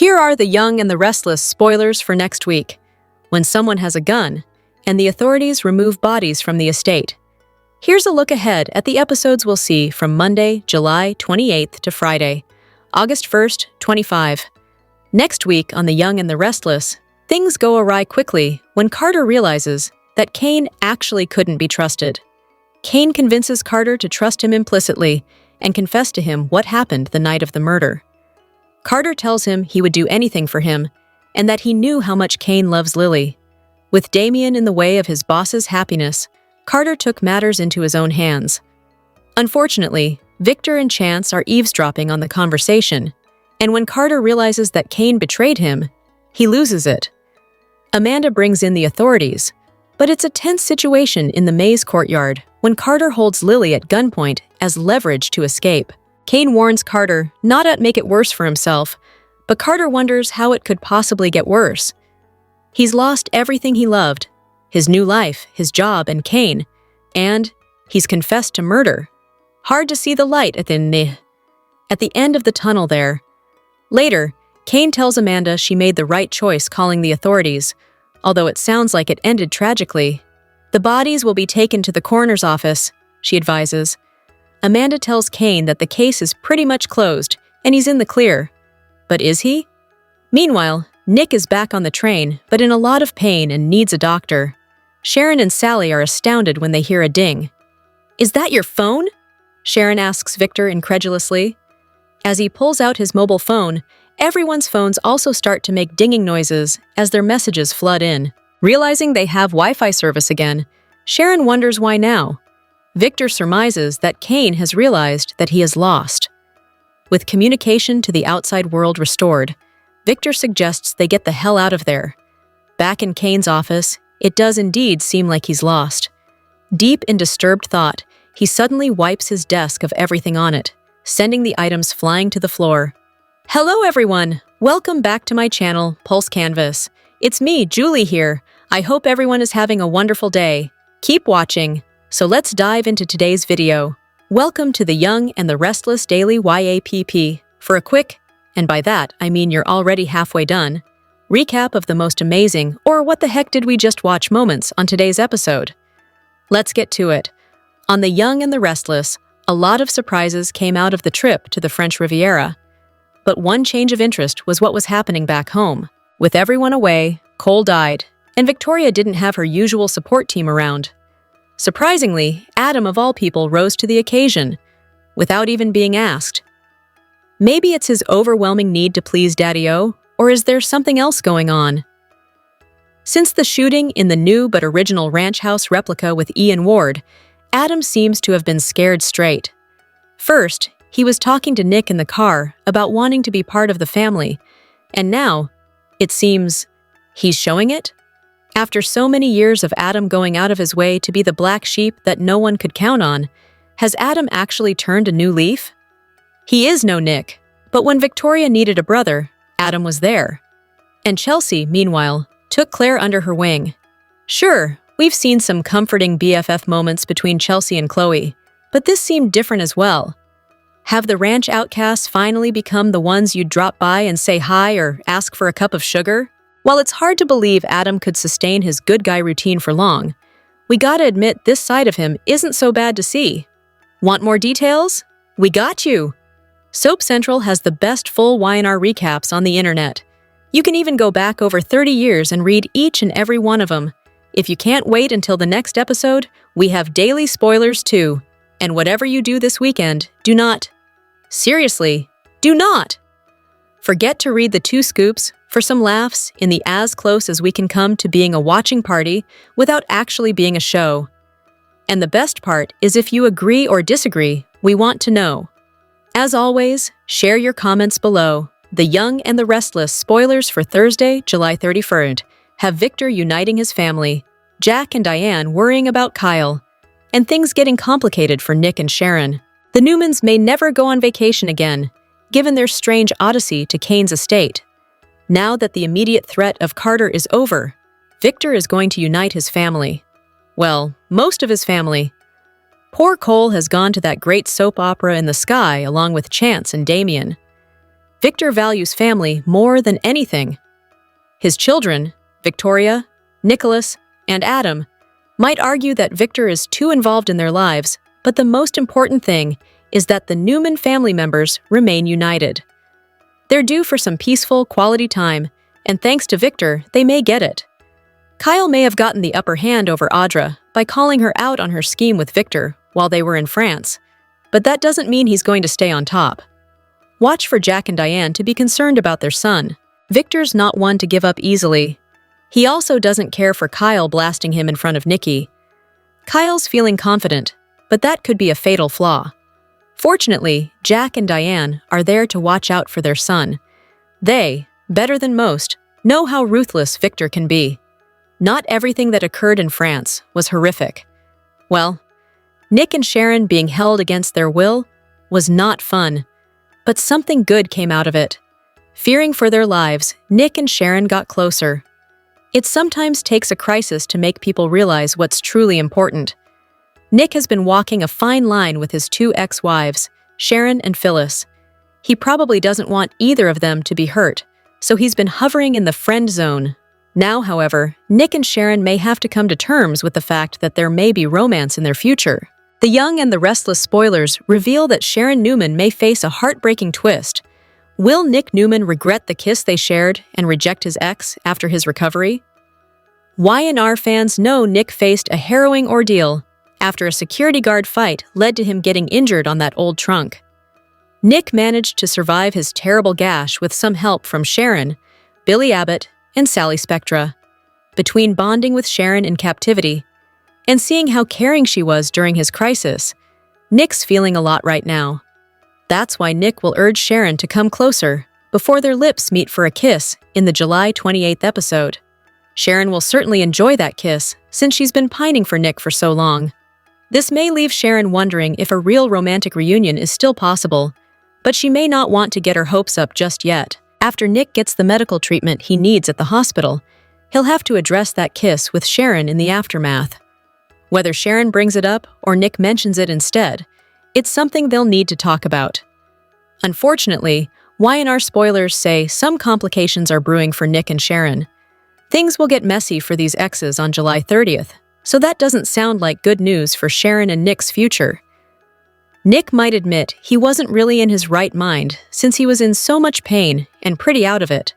Here are the Young and the Restless spoilers for next week, when someone has a gun, and the authorities remove bodies from the estate. Here's a look ahead at the episodes we'll see from Monday, July 28th to Friday, August 1st, 25. Next week on The Young and the Restless, things go awry quickly when Carter realizes that Kane actually couldn't be trusted. Kane convinces Carter to trust him implicitly and confess to him what happened the night of the murder. Carter tells him he would do anything for him and that he knew how much Kane loves Lily. With Damien in the way of his boss's happiness, Carter took matters into his own hands. Unfortunately, Victor and Chance are eavesdropping on the conversation, and when Carter realizes that Kane betrayed him, he loses it. Amanda brings in the authorities, but it's a tense situation in the maze courtyard when Carter holds Lily at gunpoint as leverage to escape. Kane warns Carter not to make it worse for himself, but Carter wonders how it could possibly get worse. He's lost everything he loved, his new life, his job, and Kane, and he's confessed to murder. Hard to see the light at the end of the tunnel there. Later, Kane tells Amanda she made the right choice calling the authorities, although it sounds like it ended tragically. The bodies will be taken to the coroner's office, she advises. Amanda tells Kane that the case is pretty much closed and he's in the clear. But is he? Meanwhile, Nick is back on the train, but in a lot of pain and needs a doctor. Sharon and Sally are astounded when they hear a ding. "Is that your phone?" Sharon asks Victor incredulously. As he pulls out his mobile phone, everyone's phones also start to make dinging noises as their messages flood in. Realizing they have Wi-Fi service again, Sharon wonders why now. Victor surmises that Kane has realized that he is lost. With communication to the outside world restored, Victor suggests they get the hell out of there. Back in Kane's office, it does indeed seem like he's lost. Deep in disturbed thought, he suddenly wipes his desk of everything on it, sending the items flying to the floor. Hello everyone! Welcome back to my channel, Pulse Canvas. It's me, Julie here. I hope everyone is having a wonderful day. Keep watching. So let's dive into today's video. Welcome to the Young and the Restless Daily YAPP for a quick, and by that I mean you're already halfway done, recap of the most amazing or what the heck did we just watch moments on today's episode. Let's get to it. On The Young and the Restless, a lot of surprises came out of the trip to the French Riviera. But one change of interest was what was happening back home. With everyone away, Cole died, and Victoria didn't have her usual support team around. Surprisingly, Adam of all people rose to the occasion, without even being asked. Maybe it's his overwhelming need to please Daddy-O, or is there something else going on? Since the shooting in the new but original ranch house replica with Ian Ward, Adam seems to have been scared straight. First, he was talking to Nick in the car about wanting to be part of the family, and now, it seems, he's showing it? After so many years of Adam going out of his way to be the black sheep that no one could count on, has Adam actually turned a new leaf? He is no Nick, but when Victoria needed a brother, Adam was there. And Chelsea, meanwhile, took Claire under her wing. Sure, we've seen some comforting BFF moments between Chelsea and Chloe, but this seemed different as well. Have the ranch outcasts finally become the ones you'd drop by and say hi or ask for a cup of sugar? While it's hard to believe Adam could sustain his good guy routine for long, we gotta admit this side of him isn't so bad to see. Want more details? We got you! Soap Central has the best full Y&R recaps on the internet. You can even go back over 30 years and read each and every one of them. If you can't wait until the next episode, we have daily spoilers too. And whatever you do this weekend, do not, seriously, do not forget to read the 2 scoops for some laughs in the as close as we can come to being a watching party without actually being a show. And the best part is if you agree or disagree, we want to know. As always, share your comments below. The Young and the Restless spoilers for Thursday, July 31st have Victor uniting his family, Jack and Diane worrying about Kyle, and things getting complicated for Nick and Sharon. The Newmans may never go on vacation again, given their strange odyssey to Kane's estate. Now that the immediate threat of Carter is over, Victor is going to unite his family. Well, most of his family. Poor Cole has gone to that great soap opera in the sky along with Chance and Damien. Victor values family more than anything. His children, Victoria, Nicholas, and Adam, might argue that Victor is too involved in their lives, but the most important thing is that the Newman family members remain united. They're due for some peaceful, quality time, and thanks to Victor, they may get it. Kyle may have gotten the upper hand over Audra by calling her out on her scheme with Victor while they were in France, but that doesn't mean he's going to stay on top. Watch for Jack and Diane to be concerned about their son. Victor's not one to give up easily. He also doesn't care for Kyle blasting him in front of Nikki. Kyle's feeling confident, but that could be a fatal flaw. Fortunately, Jack and Diane are there to watch out for their son. They, better than most, know how ruthless Victor can be. Not everything that occurred in France was horrific. Well, Nick and Sharon being held against their will was not fun, but something good came out of it. Fearing for their lives, Nick and Sharon got closer. It sometimes takes a crisis to make people realize what's truly important. Nick has been walking a fine line with his two ex-wives, Sharon and Phyllis. He probably doesn't want either of them to be hurt, so he's been hovering in the friend zone. Now, however, Nick and Sharon may have to come to terms with the fact that there may be romance in their future. The Young and the Restless spoilers reveal that Sharon Newman may face a heartbreaking twist. Will Nick Newman regret the kiss they shared and reject his ex after his recovery? Y&R fans know Nick faced a harrowing ordeal after a security guard fight led to him getting injured on that old trunk. Nick managed to survive his terrible gash with some help from Sharon, Billy Abbott, and Sally Spectra. Between bonding with Sharon in captivity and seeing how caring she was during his crisis, Nick's feeling a lot right now. That's why Nick will urge Sharon to come closer before their lips meet for a kiss in the July 28th episode. Sharon will certainly enjoy that kiss since she's been pining for Nick for so long. This may leave Sharon wondering if a real romantic reunion is still possible, but she may not want to get her hopes up just yet. After Nick gets the medical treatment he needs at the hospital, he'll have to address that kiss with Sharon in the aftermath. Whether Sharon brings it up or Nick mentions it instead, it's something they'll need to talk about. Unfortunately, Y&R spoilers say some complications are brewing for Nick and Sharon. Things will get messy for these exes on July 30th, so that doesn't sound like good news for Sharon and Nick's future. Nick might admit he wasn't really in his right mind since he was in so much pain and pretty out of it.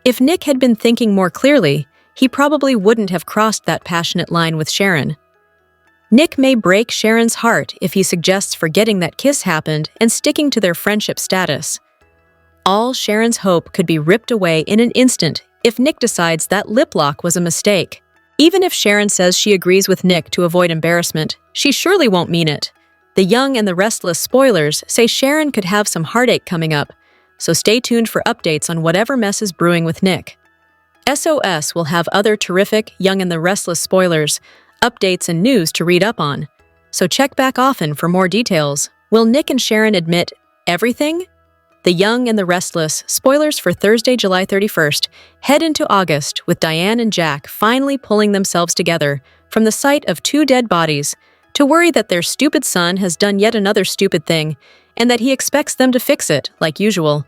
If Nick had been thinking more clearly, he probably wouldn't have crossed that passionate line with Sharon. Nick may break Sharon's heart if he suggests forgetting that kiss happened and sticking to their friendship status. All Sharon's hope could be ripped away in an instant if Nick decides that lip lock was a mistake. Even if Sharon says she agrees with Nick to avoid embarrassment, she surely won't mean it. The Young and the Restless spoilers say Sharon could have some heartache coming up, so stay tuned for updates on whatever mess is brewing with Nick. SOS will have other terrific Young and the Restless spoilers, updates, and news to read up on, so check back often for more details. Will Nick and Sharon admit everything? The Young and the Restless spoilers for Thursday, July 31st head into August with Diane and Jack finally pulling themselves together from the sight of two dead bodies to worry that their stupid son has done yet another stupid thing and that he expects them to fix it, like usual.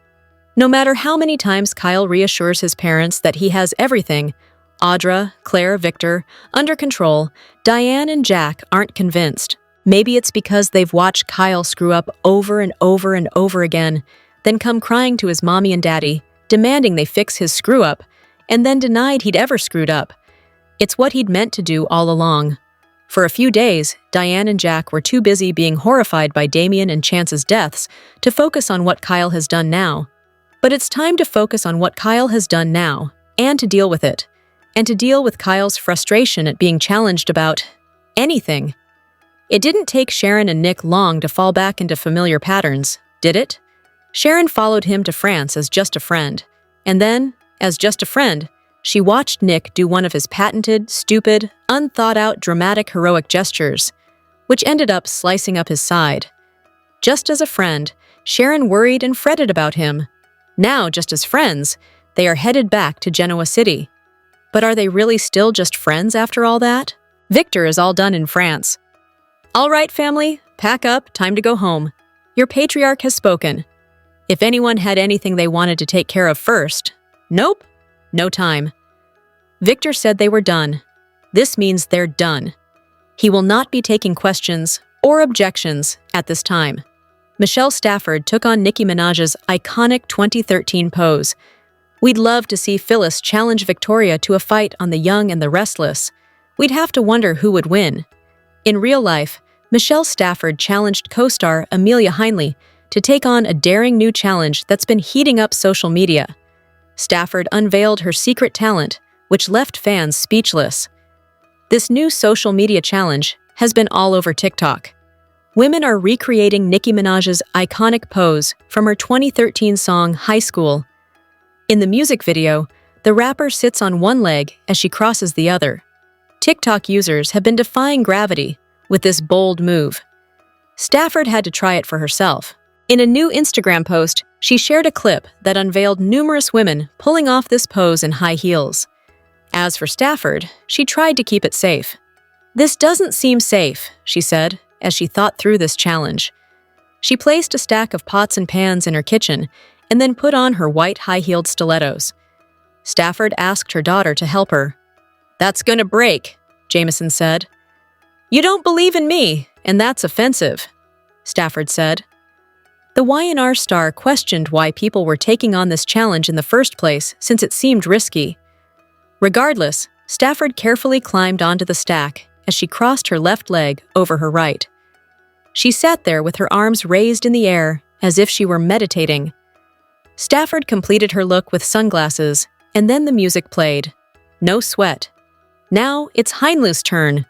No matter how many times Kyle reassures his parents that he has everything, Audra, Claire, Victor, under control, Diane and Jack aren't convinced. Maybe it's because they've watched Kyle screw up over and over and over again, then come crying to his mommy and daddy, demanding they fix his screw-up, and then denied he'd ever screwed up. It's what he'd meant to do all along. For a few days, Diane and Jack were too busy being horrified by Damien and Chance's deaths to focus on what Kyle has done now. But it's time to focus on what Kyle has done now, and to deal with it. And to deal with Kyle's frustration at being challenged about anything. It didn't take Sharon and Nick long to fall back into familiar patterns, did it? Sharon followed him to France as just a friend, and then, as just a friend, she watched Nick do one of his patented, stupid, unthought-out, dramatic, heroic gestures, which ended up slicing up his side. Just as a friend, Sharon worried and fretted about him. Now, just as friends, they are headed back to Genoa City. But are they really still just friends after all that? Victor is all done in France. All right, family, pack up, time to go home. Your patriarch has spoken. If anyone had anything they wanted to take care of first, nope, no time. Victor said they were done. This means they're done. He will not be taking questions or objections at this time. Michelle Stafford took on Nicki Minaj's iconic 2013 pose. We'd love to see Phyllis challenge Victoria to a fight on The Young and the Restless. We'd have to wonder who would win. In real life, Michelle Stafford challenged co-star Amelia Heinle to take on a daring new challenge that's been heating up social media. Stafford unveiled her secret talent, which left fans speechless. This new social media challenge has been all over TikTok. Women are recreating Nicki Minaj's iconic pose from her 2013 song High School. In the music video, the rapper sits on one leg as she crosses the other. TikTok users have been defying gravity with this bold move. Stafford had to try it for herself. In a new Instagram post, she shared a clip that unveiled numerous women pulling off this pose in high heels. As for Stafford, she tried to keep it safe. "This doesn't seem safe," she said, as she thought through this challenge. She placed a stack of pots and pans in her kitchen and then put on her white high-heeled stilettos. Stafford asked her daughter to help her. "That's gonna break," Jameson said. "You don't believe in me, and that's offensive," Stafford said. The Y&R star questioned why people were taking on this challenge in the first place since it seemed risky. Regardless, Stafford carefully climbed onto the stack as she crossed her left leg over her right. She sat there with her arms raised in the air as if she were meditating. Stafford completed her look with sunglasses, and then the music played. No sweat. Now it's Heinle's turn.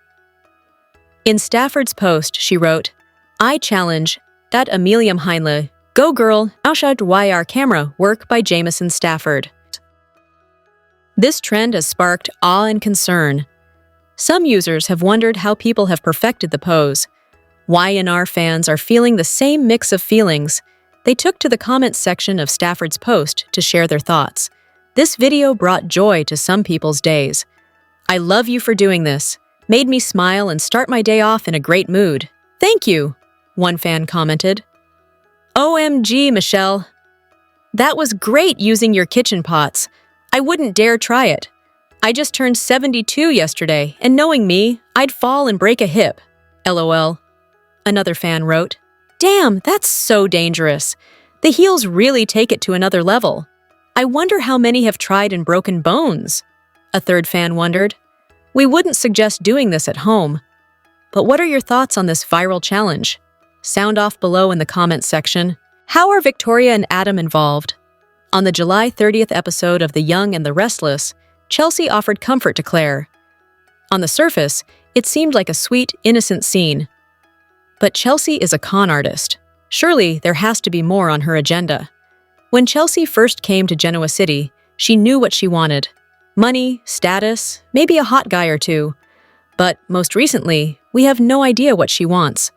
In Stafford's post, she wrote, "I challenge that Amelia Heinle. Go girl, Aushad YR camera work by Jameson Stafford." This trend has sparked awe and concern. Some users have wondered how people have perfected the pose. Y&R fans are feeling the same mix of feelings. They took to the comments section of Stafford's post to share their thoughts. This video brought joy to some people's days. "I love you for doing this. Made me smile and start my day off in a great mood. Thank you," one fan commented. "OMG, Michelle. That was great using your kitchen pots. I wouldn't dare try it. I just turned 72 yesterday, and knowing me, I'd fall and break a hip. LOL. Another fan wrote, "Damn, that's so dangerous. The heels really take it to another level. I wonder how many have tried and broken bones." A third fan wondered, "We wouldn't suggest doing this at home." But what are your thoughts on this viral challenge? Sound off below in the comments section. How are Victoria and Adam involved? On the July 30th episode of The Young and the Restless, Chelsea offered comfort to Claire. On the surface, it seemed like a sweet, innocent scene. But Chelsea is a con artist. Surely there has to be more on her agenda. When Chelsea first came to Genoa City, she knew what she wanted. Money, status, maybe a hot guy or two. But most recently, we have no idea what she wants.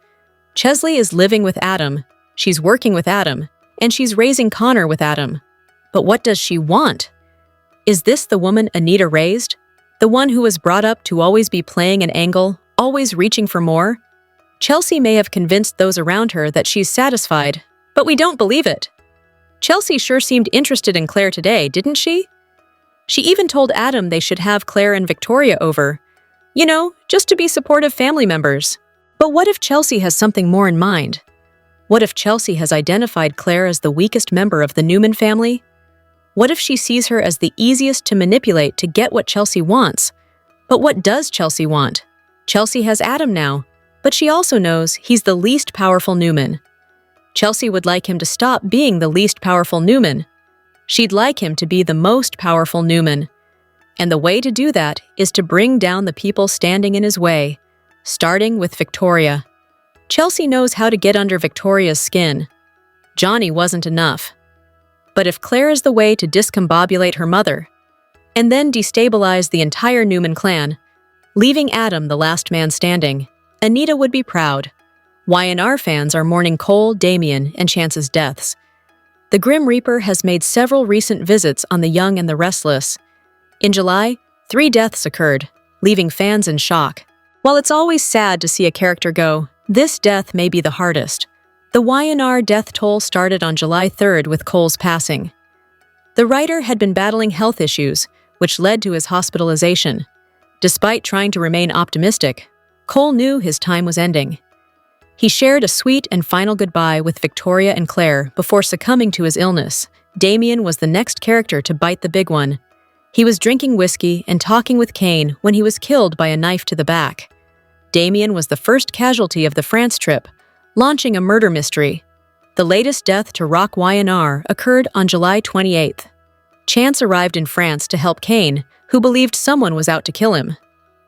Chesley is living with Adam, she's working with Adam, and she's raising Connor with Adam. But what does she want? Is this the woman Anita raised? The one who was brought up to always be playing an angle, always reaching for more? Chelsea may have convinced those around her that she's satisfied, but we don't believe it. Chelsea sure seemed interested in Claire today, didn't she? She even told Adam they should have Claire and Victoria over. You know, just to be supportive family members. But what if Chelsea has something more in mind? What if Chelsea has identified Claire as the weakest member of the Newman family? What if she sees her as the easiest to manipulate to get what Chelsea wants? But what does Chelsea want? Chelsea has Adam now, but she also knows he's the least powerful Newman. Chelsea would like him to stop being the least powerful Newman. She'd like him to be the most powerful Newman. And the way to do that is to bring down the people standing in his way, starting with Victoria. Chelsea knows how to get under Victoria's skin. Johnny wasn't enough. But if Claire is the way to discombobulate her mother, and then destabilize the entire Newman clan, leaving Adam the last man standing, Anita would be proud. Y&R fans are mourning Cole, Damien, and Chance's deaths. The Grim Reaper has made several recent visits on The Young and the Restless. In July, 3 deaths occurred, leaving fans in shock. While it's always sad to see a character go, this death may be the hardest. The YNR death toll started on July 3rd with Cole's passing. The writer had been battling health issues, which led to his hospitalization. Despite trying to remain optimistic, Cole knew his time was ending. He shared a sweet and final goodbye with Victoria and Claire before succumbing to his illness. Damien was the next character to bite the big one. He was drinking whiskey and talking with Kane when he was killed by a knife to the back. Damien was the first casualty of the France trip, launching a murder mystery. The latest death to rock YNR occurred on July 28th. Chance arrived in France to help Kane, who believed someone was out to kill him.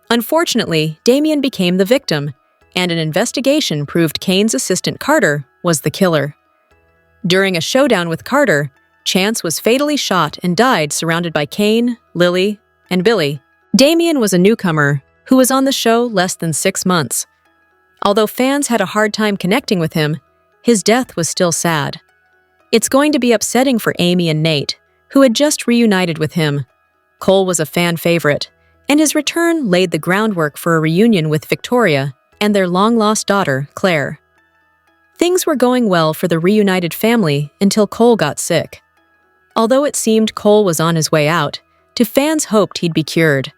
Unfortunately, Damien became the victim, and an investigation proved Kane's assistant Carter was the killer. During a showdown with Carter, Chance was fatally shot and died surrounded by Kane, Lily, and Billy. Damien was a newcomer who was on the show less than 6 months. Although fans had a hard time connecting with him, his death was still sad. It's going to be upsetting for Amy and Nate, who had just reunited with him. Cole was a fan favorite, and his return laid the groundwork for a reunion with Victoria and their long-lost daughter, Claire. Things were going well for the reunited family until Cole got sick. Although it seemed Cole was on his way out, fans hoped he'd be cured.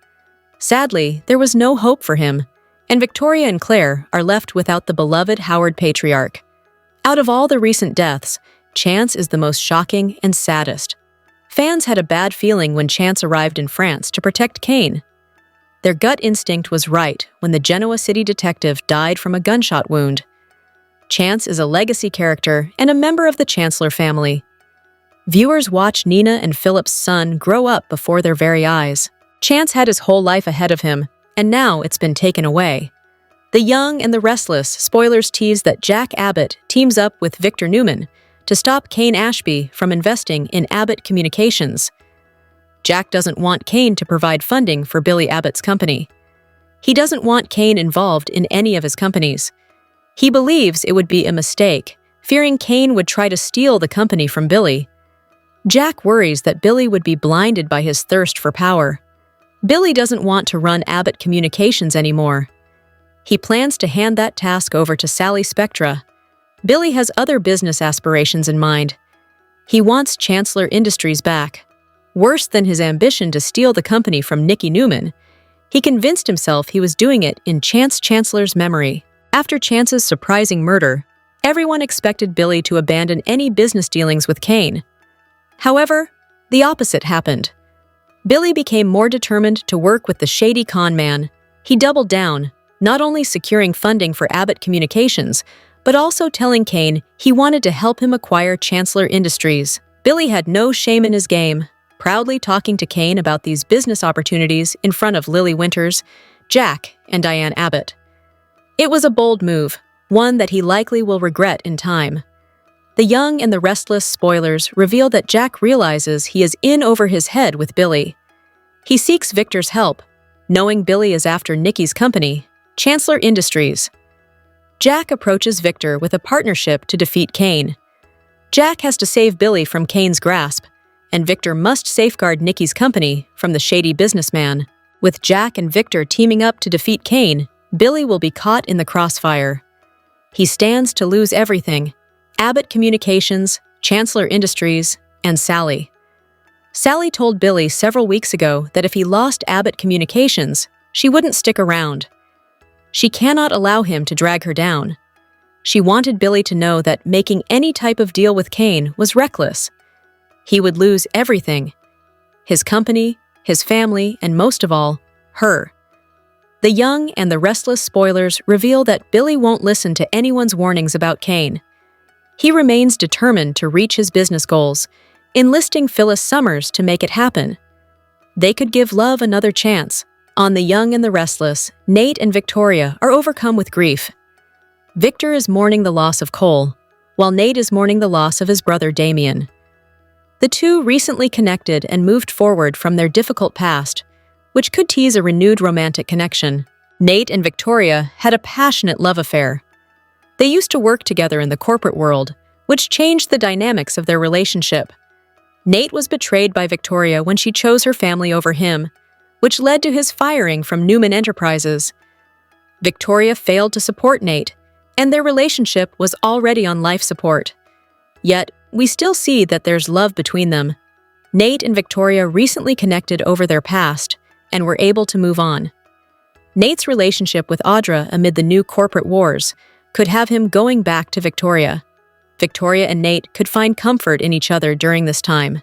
Sadly, there was no hope for him, and Victoria and Claire are left without the beloved Howard patriarch. Out of all the recent deaths, Chance is the most shocking and saddest. Fans had a bad feeling when Chance arrived in France to protect Kane. Their gut instinct was right when the Genoa City detective died from a gunshot wound. Chance is a legacy character and a member of the Chancellor family. Viewers watch Nina and Philip's son grow up before their very eyes. Chance had his whole life ahead of him, and now it's been taken away. The Young and the Restless spoilers tease that Jack Abbott teams up with Victor Newman to stop Kane Ashby from investing in Abbott Communications. Jack doesn't want Kane to provide funding for Billy Abbott's company. He doesn't want Kane involved in any of his companies. He believes it would be a mistake, fearing Kane would try to steal the company from Billy. Jack worries that Billy would be blinded by his thirst for power. Billy doesn't want to run Abbott Communications anymore. He plans to hand that task over to Sally Spectra. Billy has other business aspirations in mind. He wants Chancellor Industries back. Worse than his ambition to steal the company from Nicky Newman, he convinced himself he was doing it in Chance Chancellor's memory. After Chance's surprising murder, everyone expected Billy to abandon any business dealings with Kane. However, the opposite happened. Billy became more determined to work with the shady con man. He doubled down, not only securing funding for Abbott Communications, but also telling Kane he wanted to help him acquire Chancellor Industries. Billy had no shame in his game, proudly talking to Kane about these business opportunities in front of Lily Winters, Jack, and Diane Abbott. It was a bold move, one that he likely will regret in time. The Young and the Restless spoilers reveal that Jack realizes he is in over his head with Billy. He seeks Victor's help, knowing Billy is after Nicky's company, Chancellor Industries. Jack approaches Victor with a partnership to defeat Kane. Jack has to save Billy from Kane's grasp, and Victor must safeguard Nicky's company from the shady businessman. With Jack and Victor teaming up to defeat Kane, Billy will be caught in the crossfire. He stands to lose everything: Abbott Communications, Chancellor Industries, and Sally. Sally told Billy several weeks ago that if he lost Abbott Communications, she wouldn't stick around. She cannot allow him to drag her down. She wanted Billy to know that making any type of deal with Kane was reckless. He would lose everything: his company, his family, and most of all, her. The Young and the Restless spoilers reveal that Billy won't listen to anyone's warnings about Kane. He remains determined to reach his business goals, enlisting Phyllis Summers to make it happen. They could give love another chance. On The Young and the Restless, Nate and Victoria are overcome with grief. Victor is mourning the loss of Cole, while Nate is mourning the loss of his brother Damien. The two recently connected and moved forward from their difficult past, which could tease a renewed romantic connection. Nate and Victoria had a passionate love affair. They used to work together in the corporate world, which changed the dynamics of their relationship. Nate was betrayed by Victoria when she chose her family over him, which led to his firing from Newman Enterprises. Victoria failed to support Nate, and their relationship was already on life support. Yet, we still see that there's love between them. Nate and Victoria recently connected over their past and were able to move on. Nate's relationship with Audra amid the new corporate wars could have him going back to Victoria. Victoria and Nate could find comfort in each other during this time.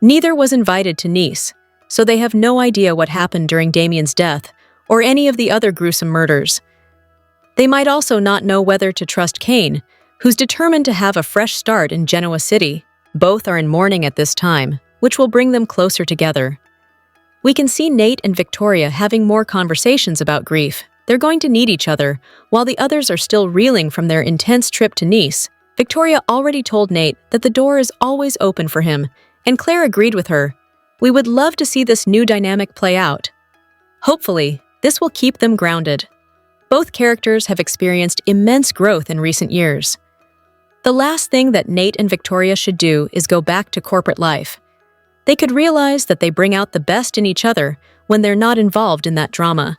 Neither was invited to Nice, so they have no idea what happened during Damien's death or any of the other gruesome murders. They might also not know whether to trust Kane, who's determined to have a fresh start in Genoa City. Both are in mourning at this time, which will bring them closer together. We can see Nate and Victoria having more conversations about grief. They're going to need each other, while the others are still reeling from their intense trip to Nice. Victoria already told Nate that the door is always open for him, and Claire agreed with her. We would love to see this new dynamic play out. Hopefully, this will keep them grounded. Both characters have experienced immense growth in recent years. The last thing that Nate and Victoria should do is go back to corporate life. They could realize that they bring out the best in each other when they're not involved in that drama.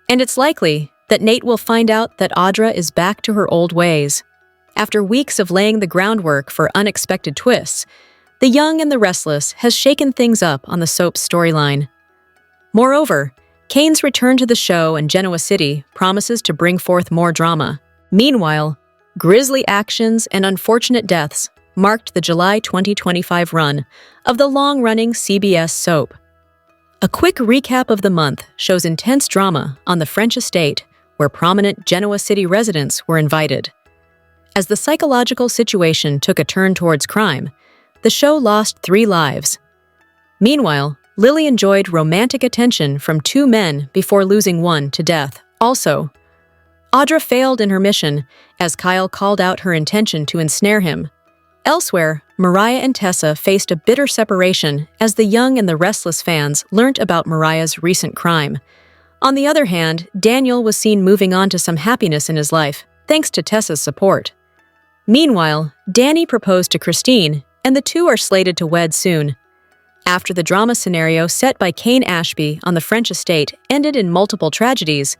And it's likely that Nate will find out that Audra is back to her old ways. After weeks of laying the groundwork for unexpected twists, The Young and the Restless has shaken things up on the soap's storyline. Moreover, Kane's return to the show in Genoa City promises to bring forth more drama. Meanwhile, grisly actions and unfortunate deaths marked the July 2025 run of the long-running CBS soap. A quick recap of the month shows intense drama on the French estate where prominent Genoa City residents were invited. As the psychological situation took a turn towards crime, the show lost 3 lives. Meanwhile, Lily enjoyed romantic attention from 2 men before losing one to death. Also, Audra failed in her mission as Kyle called out her intention to ensnare him. Elsewhere, Mariah and Tessa faced a bitter separation as the Young and the Restless fans learnt about Mariah's recent crime. On the other hand, Daniel was seen moving on to some happiness in his life, thanks to Tessa's support. Meanwhile, Danny proposed to Christine, and the two are slated to wed soon. After the drama scenario set by Kane Ashby on the French estate ended in multiple tragedies,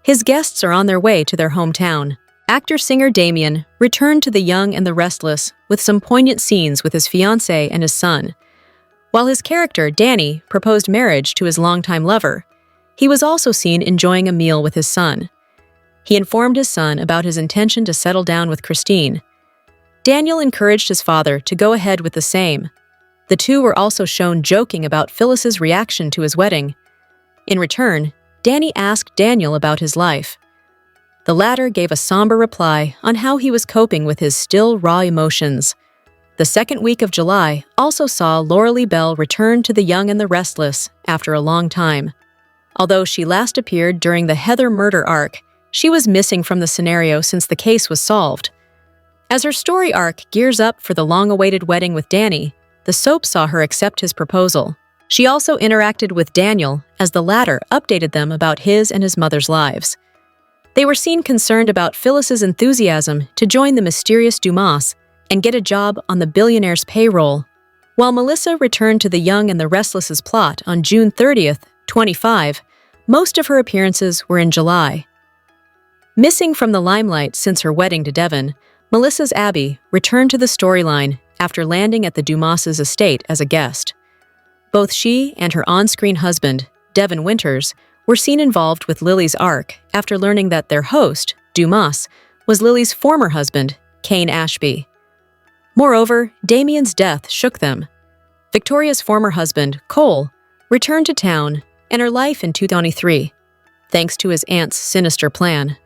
his guests are on their way to their hometown. Actor-singer Damien returned to The Young and the Restless with some poignant scenes with his fiancée and his son. While his character, Danny, proposed marriage to his longtime lover, he was also seen enjoying a meal with his son. He informed his son about his intention to settle down with Christine. Daniel encouraged his father to go ahead with the same. The two were also shown joking about Phyllis's reaction to his wedding. In return, Danny asked Daniel about his life. The latter gave a somber reply on how he was coping with his still raw emotions. The second week of July also saw Lauralee Bell return to The Young and the Restless after a long time. Although she last appeared during the Heather murder arc, she was missing from the scenario since the case was solved. As her story arc gears up for the long-awaited wedding with Danny, the soap saw her accept his proposal. She also interacted with Daniel as the latter updated them about his and his mother's lives. They were seen concerned about Phyllis's enthusiasm to join the mysterious Dumas and get a job on the billionaire's payroll. While Melissa returned to The Young and the Restless's plot on June 30th, 25, most of her appearances were in July. Missing from the limelight since her wedding to Devon, Melissa's Abby returned to the storyline after landing at the Dumas' estate as a guest. Both she and her on-screen husband, Devon Winters, were seen involved with Lily's arc after learning that their host, Dumas, was Lily's former husband, Kane Ashby. Moreover, Damien's death shook them. Victoria's former husband, Cole, returned to town and her life in 2023, thanks to his aunt's sinister plan.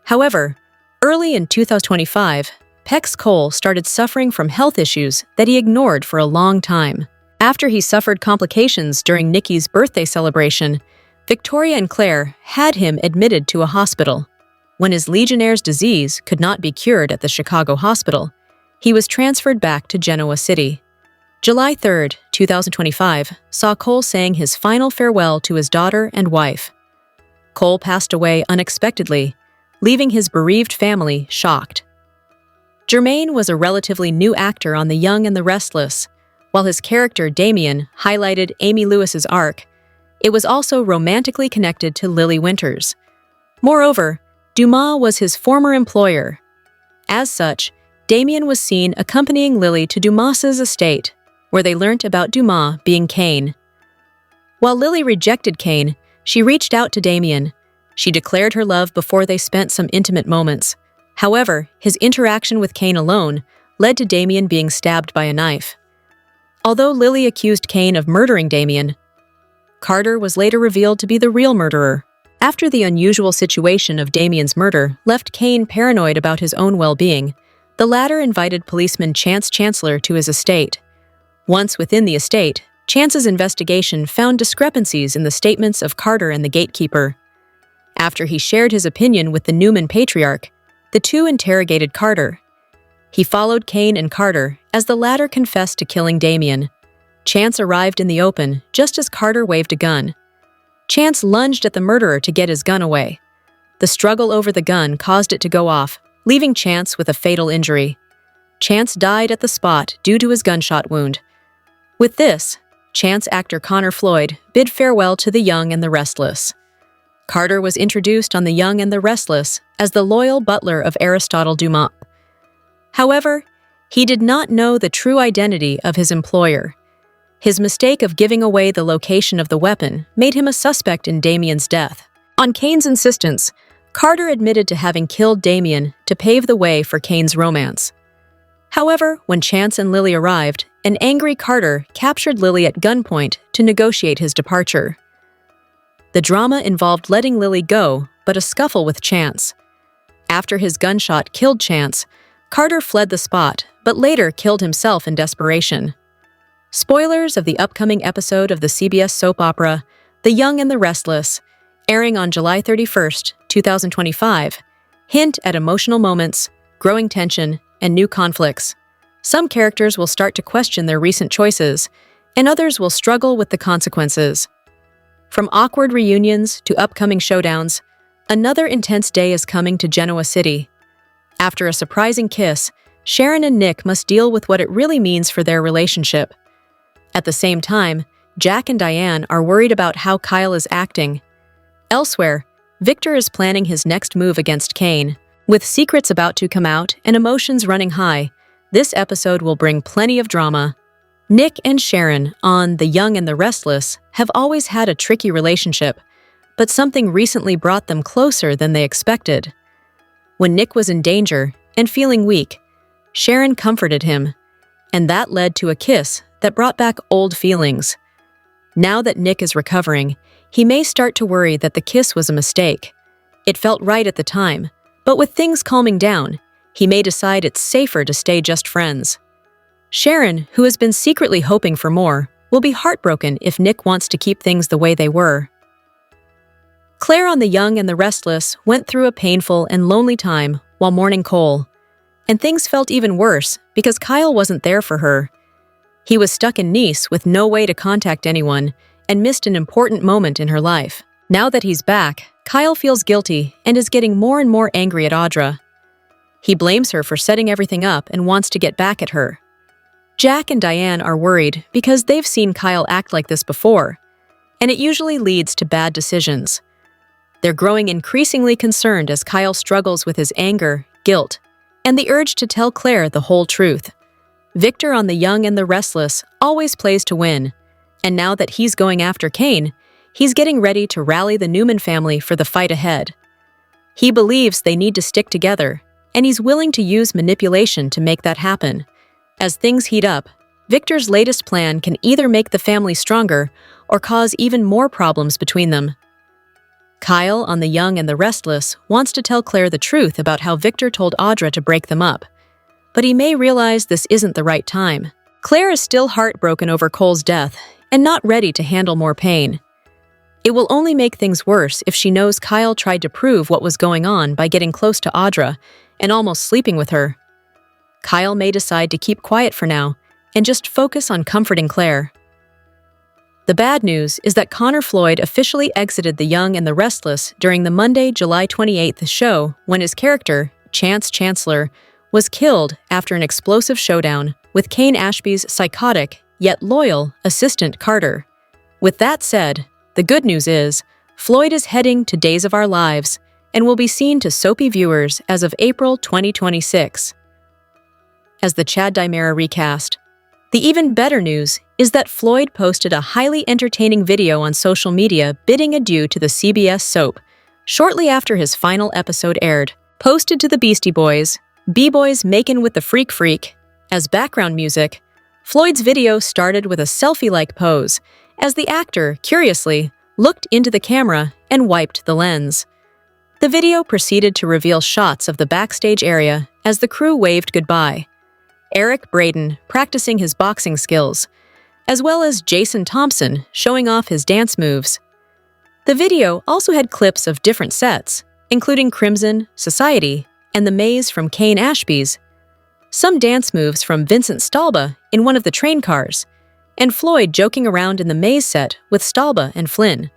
However, early in 2025, Pex Cole started suffering from health issues that he ignored for a long time. After he suffered complications during Nikki's birthday celebration, Victoria and Claire had him admitted to a hospital. When his Legionnaire's disease could not be cured at the Chicago hospital, he was transferred back to Genoa City. July 3, 2025, saw Cole saying his final farewell to his daughter and wife. Cole passed away unexpectedly, leaving his bereaved family shocked. Jermaine was a relatively new actor on The Young and the Restless. While his character Damien highlighted Amy Lewis's arc, it was also romantically connected to Lily Winters. Moreover, Dumas was his former employer. As such, Damien was seen accompanying Lily to Dumas's estate, where they learnt about Dumas being Cain. While Lily rejected Cain, she reached out to Damien. She declared her love before they spent some intimate moments. However, his interaction with Cain alone led to Damien being stabbed by a knife. Although Lily accused Cain of murdering Damien, Carter was later revealed to be the real murderer. After the unusual situation of Damien's murder left Cain paranoid about his own well-being, the latter invited policeman Chance Chancellor to his estate. Once within the estate, Chance's investigation found discrepancies in the statements of Carter and the gatekeeper. After he shared his opinion with the Newman patriarch, the two interrogated Carter. He followed Cain and Carter as the latter confessed to killing Damien. Chance arrived in the open just as Carter waved a gun. Chance lunged at the murderer to get his gun away. The struggle over the gun caused it to go off, leaving Chance with a fatal injury. Chance died at the spot due to his gunshot wound. With this, Chance actor Connor Floyd bid farewell to The Young and the Restless. Carter was introduced on The Young and the Restless as the loyal butler of Aristotle Dumas. However, he did not know the true identity of his employer. His mistake of giving away the location of the weapon made him a suspect in Damien's death. On Cain's insistence, Carter admitted to having killed Damien to pave the way for Cain's romance. However, when Chance and Lily arrived, an angry Carter captured Lily at gunpoint to negotiate his departure. The drama involved letting Lily go, but a scuffle with Chance. After his gunshot killed Chance, Carter fled the spot, but later killed himself in desperation. Spoilers of the upcoming episode of the CBS soap opera, The Young and the Restless, airing on July 31st, 2025, hint at emotional moments, growing tension, and new conflicts. Some characters will start to question their recent choices, and others will struggle with the consequences. From awkward reunions to upcoming showdowns, another intense day is coming to Genoa City. After a surprising kiss, Sharon and Nick must deal with what it really means for their relationship. At the same time, Jack and Diane are worried about how Kyle is acting. Elsewhere, Victor is planning his next move against Cain. With secrets about to come out and emotions running high, this episode will bring plenty of drama. Nick and Sharon on The Young and the Restless have always had a tricky relationship, but something recently brought them closer than they expected. When Nick was in danger and feeling weak, Sharon comforted him, and that led to a kiss that brought back old feelings. Now that Nick is recovering, he may start to worry that the kiss was a mistake. It felt right at the time, but with things calming down, he may decide it's safer to stay just friends. Sharon, who has been secretly hoping for more, will be heartbroken if Nick wants to keep things the way they were. Claire on The Young and the Restless went through a painful and lonely time while mourning Cole, and things felt even worse because Kyle wasn't there for her. He was stuck in Nice with no way to contact anyone and missed an important moment in her life. Now that he's back, Kyle feels guilty and is getting more and more angry at Audra. He blames her for setting everything up and wants to get back at her. Jack and Diane are worried because they've seen Kyle act like this before, and it usually leads to bad decisions. They're growing increasingly concerned as Kyle struggles with his anger, guilt, and the urge to tell Claire the whole truth. Victor on The Young and the Restless always plays to win, and now that he's going after Cain, he's getting ready to rally the Newman family for the fight ahead. He believes they need to stick together, and he's willing to use manipulation to make that happen. As things heat up, Victor's latest plan can either make the family stronger or cause even more problems between them. Kyle on The Young and the Restless wants to tell Claire the truth about how Victor told Audra to break them up, but he may realize this isn't the right time. Claire is still heartbroken over Cole's death and not ready to handle more pain. It will only make things worse if she knows Kyle tried to prove what was going on by getting close to Audra and almost sleeping with her. Kyle may decide to keep quiet for now and just focus on comforting Claire. The bad news is that Connor Floyd officially exited The Young and the Restless during the Monday, July 28th show when his character, Chance Chancellor, was killed after an explosive showdown with Cain Ashby's psychotic, yet loyal, assistant Carter. With that said, the good news is, Floyd is heading to Days of Our Lives, and will be seen to soapy viewers as of April 2026. As the Chad Dimera recast, the even better news is that Floyd posted a highly entertaining video on social media bidding adieu to the CBS soap shortly after his final episode aired. Posted to the Beastie Boys, B-Boys Makin' with the Freak Freak, as background music, Floyd's video started with a selfie-like pose as the actor, curiously, looked into the camera and wiped the lens. The video proceeded to reveal shots of the backstage area as the crew waved goodbye. Eric Braeden practicing his boxing skills, as well as Jason Thompson showing off his dance moves. The video also had clips of different sets, including Crimson, Society, and The Maze from Kane Ashby's, some dance moves from Vincent Stalba in one of the train cars, and Floyd joking around in the Maze set with Stalba and Flynn.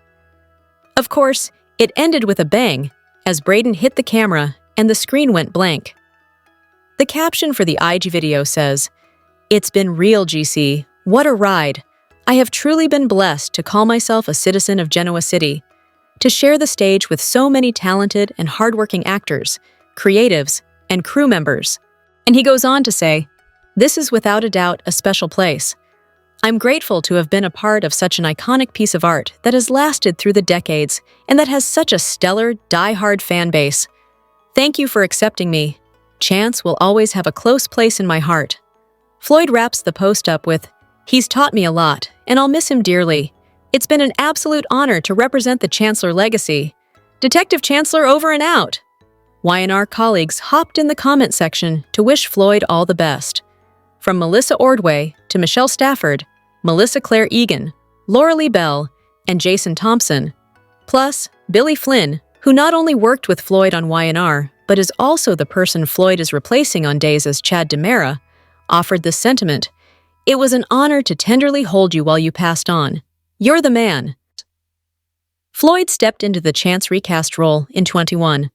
Of course, it ended with a bang as Braeden hit the camera and the screen went blank. The caption for the IG video says, "It's been real, GC. What a ride. I have truly been blessed to call myself a citizen of Genoa City, to share the stage with so many talented and hardworking actors, creatives, and crew members." And he goes on to say, "This is without a doubt a special place. I'm grateful to have been a part of such an iconic piece of art that has lasted through the decades and that has such a stellar, die-hard fan base. Thank you for accepting me. Chance will always have a close place in my heart." Floyd wraps the post up with, "He's taught me a lot, and I'll miss him dearly. It's been an absolute honor to represent the Chancellor legacy. Detective Chancellor over and out." Y&R colleagues hopped in the comment section to wish Floyd all the best. From Melissa Ordway to Michelle Stafford, Melissa Claire Egan, Laura Lee Bell, and Jason Thompson, plus Billy Flynn, who not only worked with Floyd on Y&R, but is also the person Floyd is replacing on days as Chad Dimera, offered this sentiment. "It was an honor to tenderly hold you while you passed on. You're the man." Floyd stepped into the Chance recast role in 21.